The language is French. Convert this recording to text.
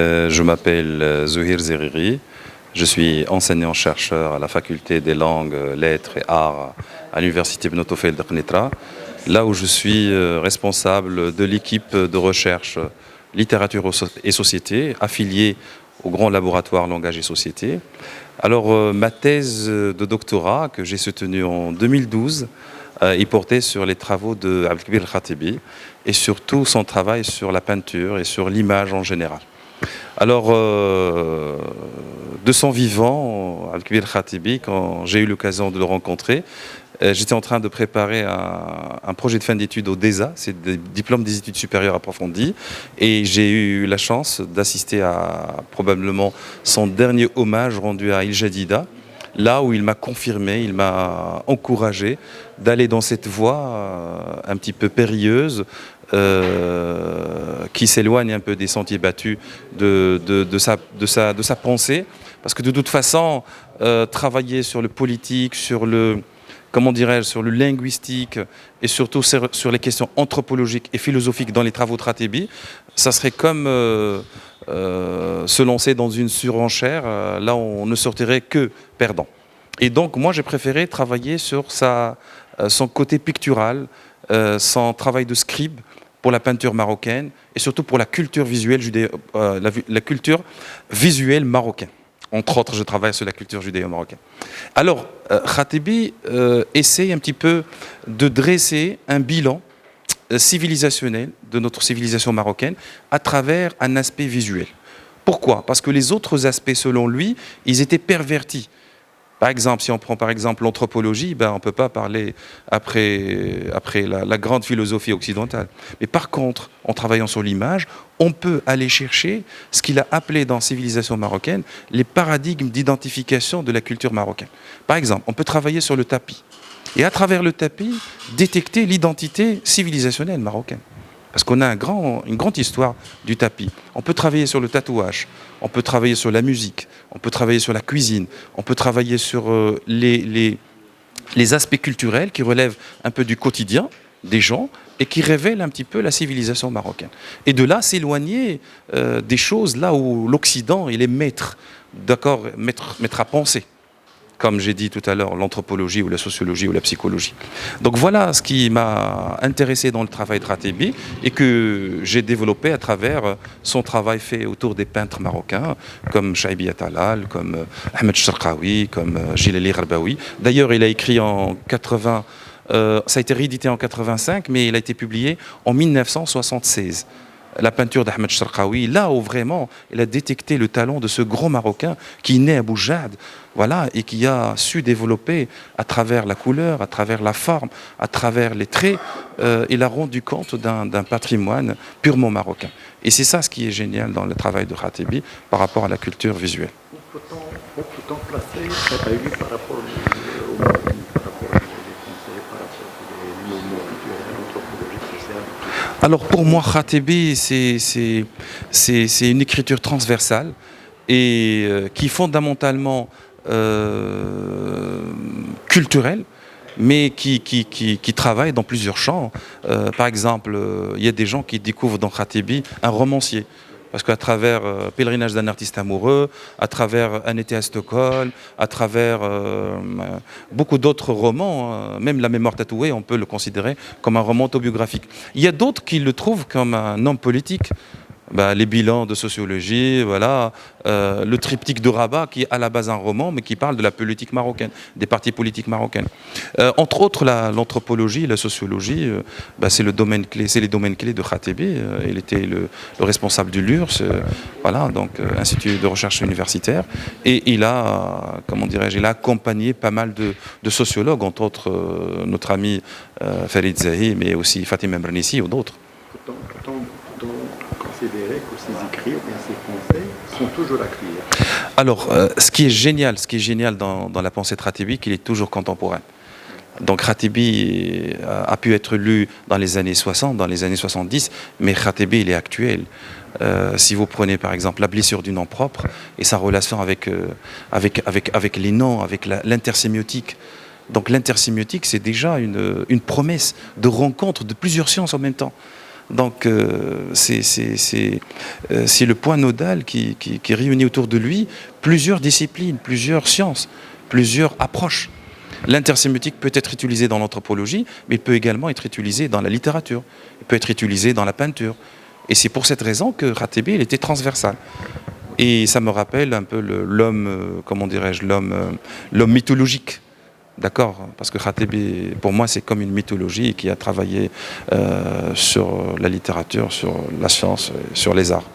Je m'appelle Zouhir Zeriri. Je suis enseignant-chercheur à la faculté des langues, lettres et arts à l'université Ibn Tufayl de Qnitra, là où je suis responsable de l'équipe de recherche littérature et société, affiliée au grand laboratoire langage et société. Alors, ma thèse de doctorat que j'ai soutenue en 2012 il portait sur les travaux de Abdelkbir Khatibi et surtout son travail sur la peinture et sur l'image en général. Alors, de son vivant, Abdelkbir Khatibi, quand j'ai eu l'occasion de le rencontrer, j'étais en train de préparer un projet de fin d'études au DESA, c'est des diplômes des études supérieures approfondies, et j'ai eu la chance d'assister à probablement son dernier hommage rendu à Il Jadida, là où il m'a confirmé, il m'a encouragé d'aller dans cette voie un petit peu périlleuse, qui s'éloigne un peu des sentiers battus de sa pensée. Parce que de toute façon, travailler sur le politique, sur le, comment dirais-je, sur le linguistique et surtout sur les questions anthropologiques et philosophiques dans les travaux de Khatibi, ça serait comme se lancer dans une surenchère, là on ne sortirait que perdant. Et donc moi j'ai préféré travailler sur son côté pictural, son travail de scribe pour la peinture marocaine et surtout pour la culture visuelle, la culture visuelle marocaine. Entre autres, je travaille sur la culture judéo-marocaine. Alors, Khatibi essaye un petit peu de dresser un bilan civilisationnel de notre civilisation marocaine à travers un aspect visuel. Pourquoi? Parce que les autres aspects, selon lui, ils étaient pervertis. Par exemple, si on prend par exemple l'anthropologie, on ne peut pas parler après la grande philosophie occidentale. Mais par contre, en travaillant sur l'image, on peut aller chercher ce qu'il a appelé dans civilisation marocaine les paradigmes d'identification de la culture marocaine. Par exemple, on peut travailler sur le tapis. Et à travers le tapis, détecter l'identité civilisationnelle marocaine. Parce qu'on a une grande histoire du tapis. On peut travailler sur le tatouage, on peut travailler sur la musique, on peut travailler sur la cuisine, on peut travailler sur les aspects culturels qui relèvent un peu du quotidien des gens et qui révèlent un petit peu la civilisation marocaine. Et de là, s'éloigner des choses là où l'Occident, il est maître, d'accord, maître à penser. Comme j'ai dit tout à l'heure, l'anthropologie ou la sociologie ou la psychologie. Donc voilà ce qui m'a intéressé dans le travail de Khatibi et que j'ai développé à travers son travail fait autour des peintres marocains, comme Chaibi Atalal, comme Ahmed Cherkaoui, comme Jilali Gharbaoui. D'ailleurs, il a écrit en 80, ça a été réédité en 85, mais il a été publié en 1976. La peinture d'Ahmed Cherkaoui, là où vraiment il a détecté le talent de ce gros Marocain qui naît à Boujad, voilà, et qui a su développer à travers la couleur, à travers la forme, à travers les traits, il a rendu compte d'un patrimoine purement marocain. Et c'est ça ce qui est génial dans le travail de Khatibi par rapport à la culture visuelle. Où peut-on placer Khatibi par rapport au monde, par rapport aux Français, par rapport aux mouvements culturels, anthropologiques, sociaux? Alors pour moi, Khatibi, c'est une écriture transversale et qui fondamentalement culturelle, mais qui travaille dans plusieurs champs. Par exemple, il y a des gens qui découvrent dans Khatibi un romancier. Parce qu'à travers Pèlerinage d'un artiste amoureux, à travers Un été à Stockholm, à travers beaucoup d'autres romans, même La mémoire tatouée, on peut le considérer comme un roman autobiographique. Il y a d'autres qui le trouvent comme un homme politique. Les bilans de sociologie, voilà, le triptyque de Rabat qui est à la base un roman mais qui parle de la politique marocaine, des partis politiques marocains. Entre autres l'anthropologie, la sociologie, c'est les domaines clés de Khatibi. Il était le responsable du LURS, voilà, donc Institut de recherche universitaire, et il a, comment dirais-je, il a accompagné pas mal de sociologues, entre autres notre ami Farid Zahi, mais aussi Fatima Mernissi ou d'autres. Considérer que ces écrits ou bien ces pensées sont toujours actuels. Alors, ce qui est génial dans la pensée de Khatibi, qu'il est toujours contemporain. Donc Khatibi a pu être lu dans les années 60, dans les années 70, mais Khatibi, il est actuel. Si vous prenez par exemple La blessure du nom propre et sa relation avec les noms, avec l'intersémiotique. Donc l'intersémiotique, c'est déjà une promesse de rencontre de plusieurs sciences en même temps. Donc c'est le point nodal qui réunit autour de lui plusieurs disciplines, plusieurs sciences, plusieurs approches. L'intersémiotique peut être utilisé dans l'anthropologie, mais il peut également être utilisé dans la littérature, il peut être utilisé dans la peinture. Et c'est pour cette raison que Khatebe, il était transversal. Et ça me rappelle un peu l'homme, comment dirais-je, l'homme mythologique. D'accord? Parce que Khatebe, pour moi, c'est comme une mythologie qui a travaillé sur la littérature, sur la science, sur les arts.